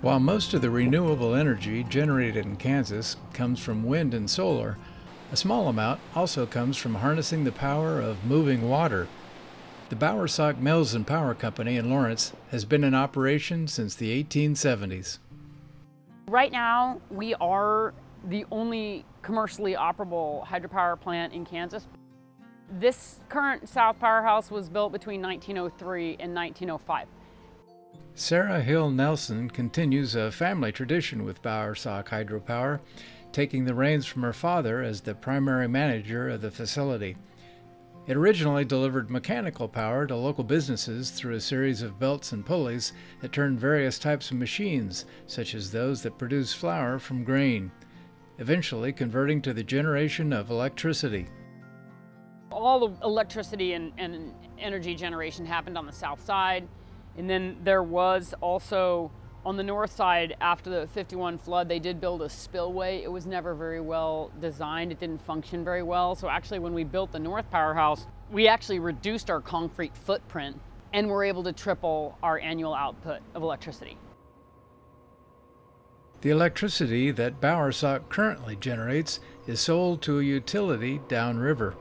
While most of the renewable energy generated in Kansas comes from wind and solar, a small amount also comes from harnessing the power of moving water. The Bowersock Mills and Power Company in Lawrence has been in operation since the 1870s. Right now, we are the only commercially operable hydropower plant in Kansas. This current South Powerhouse was built between 1903 and 1905. Sarah Hill Nelson continues a family tradition with Bowersock Hydropower, taking the reins from her father as the primary manager of the facility. It originally delivered mechanical power to local businesses through a series of belts and pulleys that turned various types of machines, such as those that produce flour from grain, eventually converting to the generation of electricity. All the electricity and energy generation happened on the south side, and then there was also on the north side, after the '51 flood, they did build a spillway. It was never very well designed. It didn't function very well. So actually when we built the North Powerhouse, we actually reduced our concrete footprint and were able to triple our annual output of electricity. The electricity that Bowersock currently generates is sold to a utility downriver.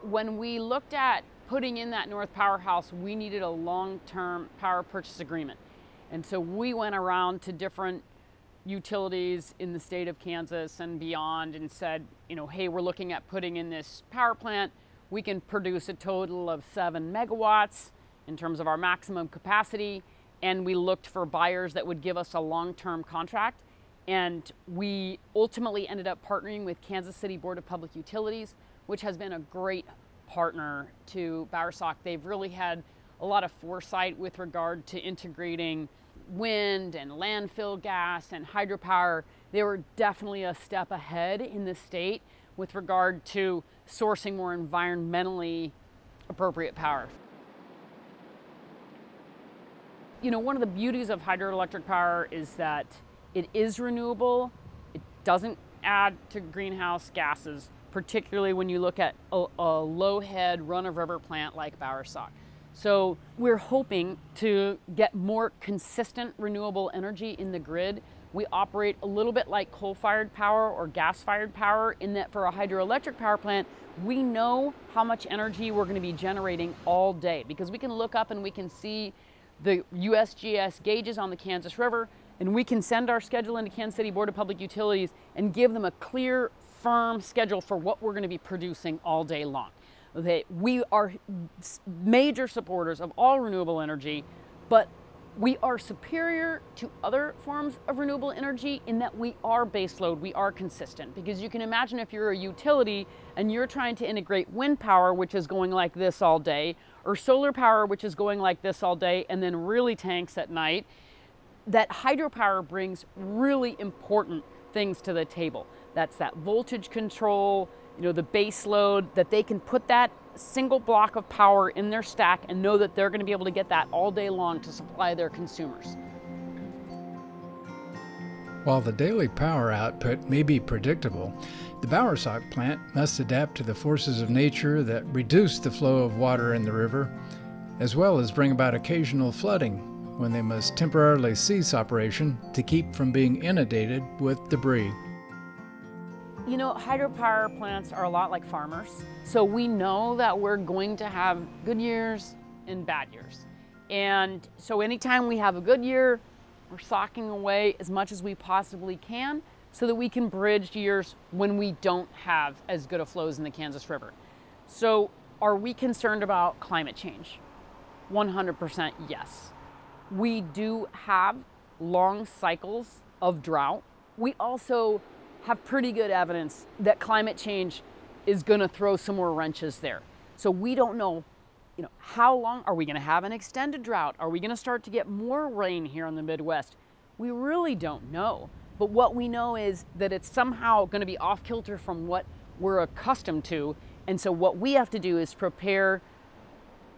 When we looked at putting in that North Powerhouse, we needed a long-term power purchase agreement. And so we went around to different utilities in the state of Kansas and beyond and said, hey, we're looking at putting in this power plant. We can produce a total of 7 megawatts in terms of our maximum capacity. And we looked for buyers that would give us a long-term contract. And we ultimately ended up partnering with Kansas City Board of Public Utilities, which has been a great partner to Bowersock. They've really had a lot of foresight with regard to integrating wind and landfill gas and hydropower. They were definitely a step ahead in the state with regard to sourcing more environmentally appropriate power. One of the beauties of hydroelectric power is that it is renewable. It doesn't add to greenhouse gases, particularly when you look at a low-head run-of-river plant like Bowersock. So we're hoping to get more consistent renewable energy in the grid. We operate a little bit like coal-fired power or gas-fired power in that for a hydroelectric power plant, we know how much energy we're going to be generating all day because we can look up and we can see the USGS gauges on the Kansas River, and we can send our schedule into Kansas City Board of Public Utilities and give them a clear, firm schedule for what we're going to be producing all day long. Okay, we are major supporters of all renewable energy, but we are superior to other forms of renewable energy in that we are baseload, we are consistent. Because you can imagine if you're a utility and you're trying to integrate wind power, which is going like this all day, or solar power, which is going like this all day, and then really tanks at night, that hydropower brings really important things to the table. That's that voltage control, the base load, that they can put that single block of power in their stack and know that they're going to be able to get that all day long to supply their consumers. While the daily power output may be predictable, the Bowersock plant must adapt to the forces of nature that reduce the flow of water in the river, as well as bring about occasional flooding when they must temporarily cease operation to keep from being inundated with debris. Hydropower plants are a lot like farmers. So we know that we're going to have good years and bad years. And so anytime we have a good year, we're socking away as much as we possibly can so that we can bridge years when we don't have as good of flows in the Kansas River. So are we concerned about climate change? 100% yes. We do have long cycles of drought. We also have pretty good evidence that climate change is going to throw some more wrenches there. So we don't know, how long are we going to have an extended drought? Are we going to start to get more rain here in the Midwest? We really don't know. But what we know is that it's somehow going to be off kilter from what we're accustomed to. And so what we have to do is prepare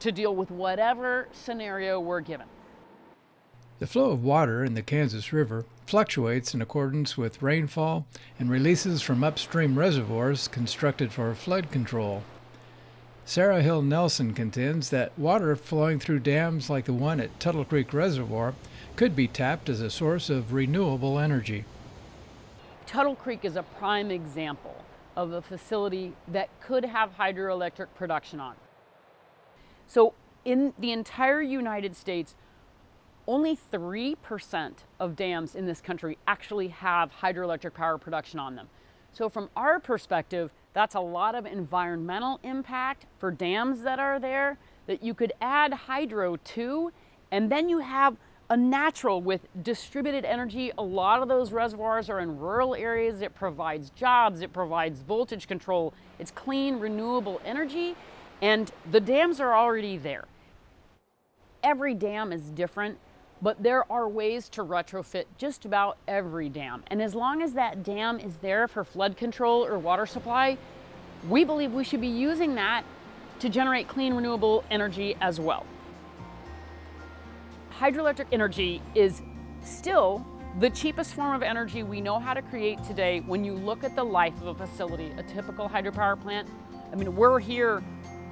to deal with whatever scenario we're given. The flow of water in the Kansas River fluctuates in accordance with rainfall and releases from upstream reservoirs constructed for flood control. Sarah Hill Nelson contends that water flowing through dams like the one at Tuttle Creek Reservoir could be tapped as a source of renewable energy. Tuttle Creek is a prime example of a facility that could have hydroelectric production on. So in the entire United States, only 3% of dams in this country actually have hydroelectric power production on them. So from our perspective, that's a lot of environmental impact for dams that are there that you could add hydro to, and then you have a natural with distributed energy. A lot of those reservoirs are in rural areas. It provides jobs, it provides voltage control, it's clean, renewable energy, and the dams are already there. Every dam is different, but there are ways to retrofit just about every dam. And as long as that dam is there for flood control or water supply, we believe we should be using that to generate clean, renewable energy as well. Hydroelectric energy is still the cheapest form of energy we know how to create today when you look at the life of a facility, a typical hydropower plant. I mean, we're here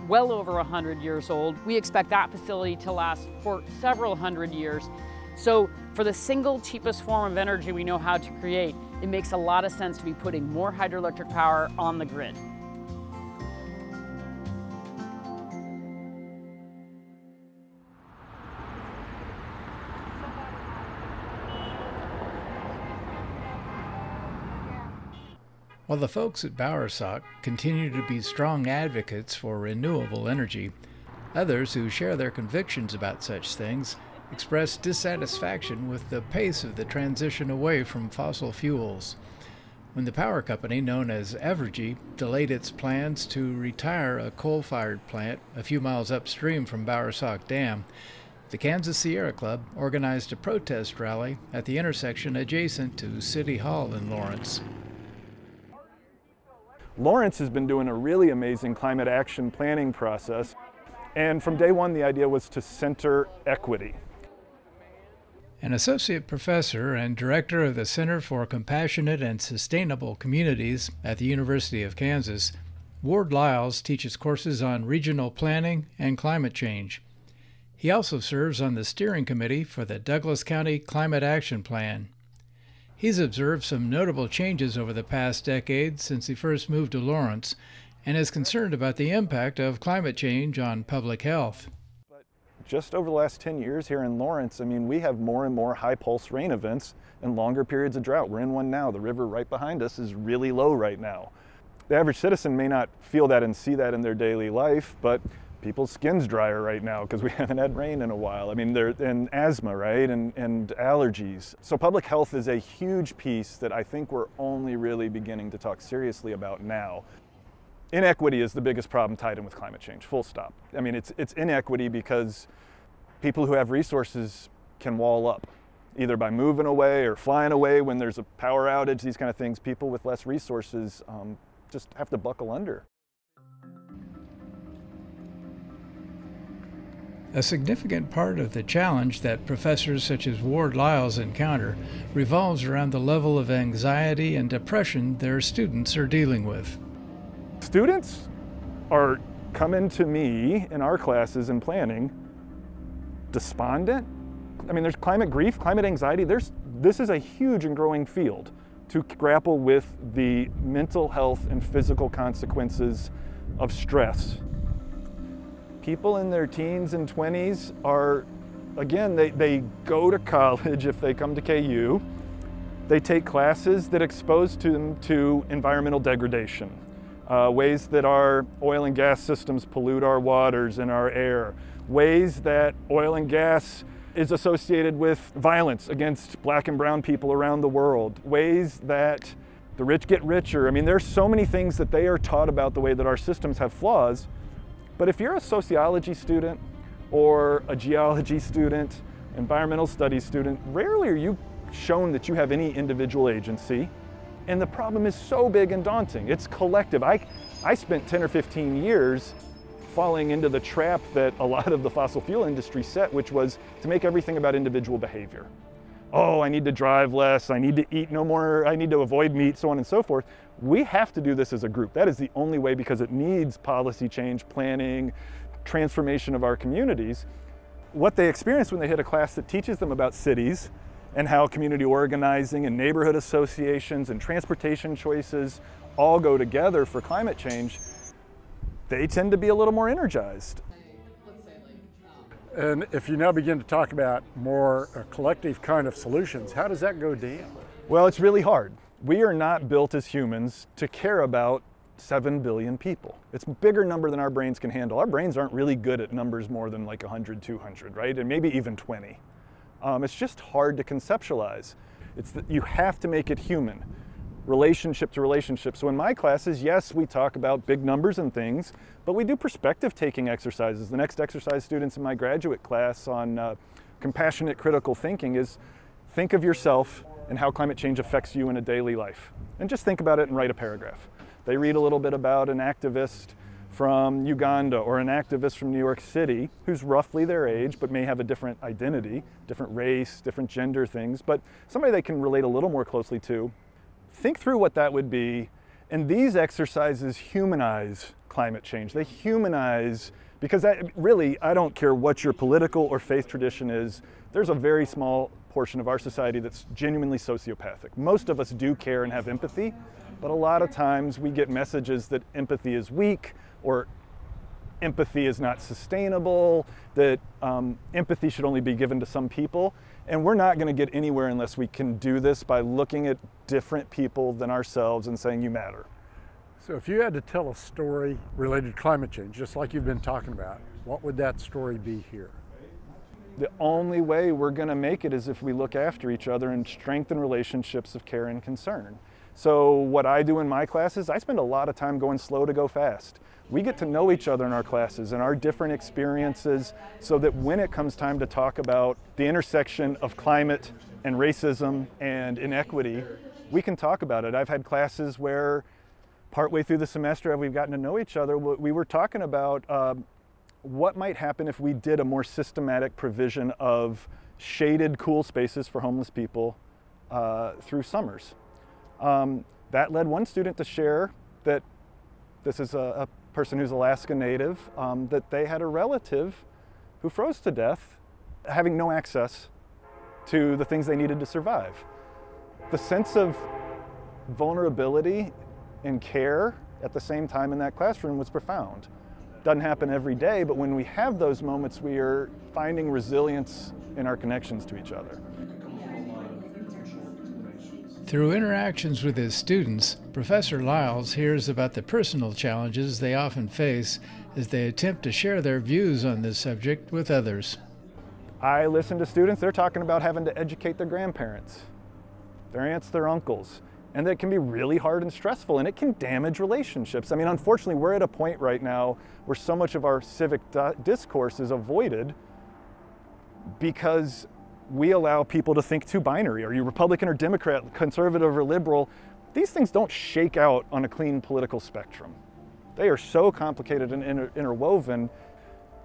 well over 100 years old. We expect that facility to last for several hundred years. So for the single cheapest form of energy we know how to create, it makes a lot of sense to be putting more hydroelectric power on the grid. While the folks at Bowersock continue to be strong advocates for renewable energy, others who share their convictions about such things express dissatisfaction with the pace of the transition away from fossil fuels. When the power company known as Evergy delayed its plans to retire a coal-fired plant a few miles upstream from Bowersock Dam, the Kansas Sierra Club organized a protest rally at the intersection adjacent to City Hall in Lawrence. Lawrence has been doing a really amazing climate action planning process, and from day one the idea was to center equity. An associate professor and director of the Center for Compassionate and Sustainable Communities at the University of Kansas, Ward Lyles teaches courses on regional planning and climate change. He also serves on the steering committee for the Douglas County Climate Action Plan. He's observed some notable changes over the past decade since he first moved to Lawrence, and is concerned about the impact of climate change on public health. Just over the last 10 years here in Lawrence, I mean, we have more and more high pulse rain events and longer periods of drought. We're in one now. The river right behind us is really low right now. The average citizen may not feel that and see that in their daily life, but people's skin's drier right now because we haven't had rain in a while. I mean, and asthma, right, and allergies. So public health is a huge piece that I think we're only really beginning to talk seriously about now. Inequity is the biggest problem tied in with climate change, full stop. I mean, it's inequity because people who have resources can wall up, either by moving away or flying away when there's a power outage, these kind of things. People with less resources just have to buckle under. A significant part of the challenge that professors such as Ward Lyles encounter revolves around the level of anxiety and depression their students are dealing with. Students are coming to me in our classes in planning despondent. I mean, there's climate grief, climate anxiety. This is a huge and growing field to grapple with the mental health and physical consequences of stress. People in their teens and 20s are, again, they go to college if they come to KU. They take classes that expose them to environmental degradation, ways that our oil and gas systems pollute our waters and our air, ways that oil and gas is associated with violence against black and brown people around the world, ways that the rich get richer. I mean, there's so many things that they are taught about the way that our systems have flaws. But if you're a sociology student or a geology student, environmental studies student, rarely are you shown that you have any individual agency. And the problem is so big and daunting. It's collective. I spent 10 or 15 years falling into the trap that a lot of the fossil fuel industry set, which was to make everything about individual behavior. oh, I need to drive less, I need to eat no more, I need to avoid meat, so on and so forth. We have to do this as a group. That is the only way, because it needs policy change, planning, transformation of our communities. What they experience when they hit a class that teaches them about cities and how community organizing and neighborhood associations and transportation choices all go together for climate change, they tend to be a little more energized. And if you now begin to talk about more collective kind of solutions, how does that go down? Well, it's really hard. We are not built as humans to care about 7 billion people. It's a bigger number than our brains can handle. Our brains aren't really good at numbers more than like 100, 200, right? And maybe even 20. It's just hard to conceptualize. It's that you have to make it human, relationship to relationship. So in my classes, yes, we talk about big numbers and things, but we do perspective taking exercises. The next exercise students in my graduate class on compassionate critical thinking is think of yourself and how climate change affects you in a daily life. And just think about it and write a paragraph. They read a little bit about an activist from Uganda or an activist from New York City who's roughly their age but may have a different identity, different race, different gender things, but somebody they can relate a little more closely to. Think through what that would be, and these exercises humanize climate change. They humanize, because that really, I don't care what your political or faith tradition is, there's a very small portion of our society that's genuinely sociopathic. Most of us do care and have empathy, but a lot of times we get messages that empathy is weak, or empathy is not sustainable, that empathy should only be given to some people. And we're not going to get anywhere unless we can do this by looking at different people than ourselves and saying, you matter. So if you had to tell a story related to climate change, just like you've been talking about, what would that story be here? The only way we're going to make it is if we look after each other and strengthen relationships of care and concern. So what I do in my classes, I spend a lot of time going slow to go fast. We get to know each other in our classes and our different experiences so that when it comes time to talk about the intersection of climate and racism and inequity, we can talk about it. I've had classes where partway through the semester, we've gotten to know each other, we were talking about what might happen if we did a more systematic provision of shaded cool spaces for homeless people through summers. That led one student to share that this is a person who's Alaska Native, that they had a relative who froze to death, having no access to the things they needed to survive. The sense of vulnerability and care at the same time in that classroom was profound. Doesn't happen every day, but when we have those moments, we are finding resilience in our connections to each other. Through interactions with his students, Professor Lyles hears about the personal challenges they often face as they attempt to share their views on this subject with others. I listen to students, they're talking about having to educate their grandparents, their aunts, their uncles, and that can be really hard and stressful, and it can damage relationships. I mean, unfortunately, we're at a point right now where so much of our civic discourse is avoided because we allow people to think too binary. Are you Republican or Democrat, conservative or liberal? These things don't shake out on a clean political spectrum. They are so complicated and interwoven.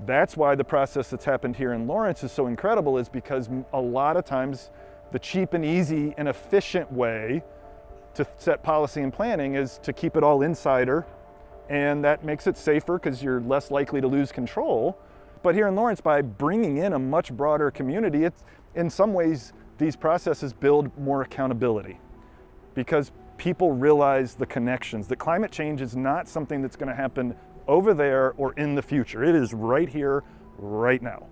That's why the process that's happened here in Lawrence is so incredible, is because a lot of times the cheap and easy and efficient way to set policy and planning is to keep it all insider, and that makes it safer because you're less likely to lose control. But here in Lawrence, by bringing in a much broader community, it's, in some ways, these processes build more accountability because people realize the connections, that climate change is not something that's going to happen over there or in the future. It is right here, right now.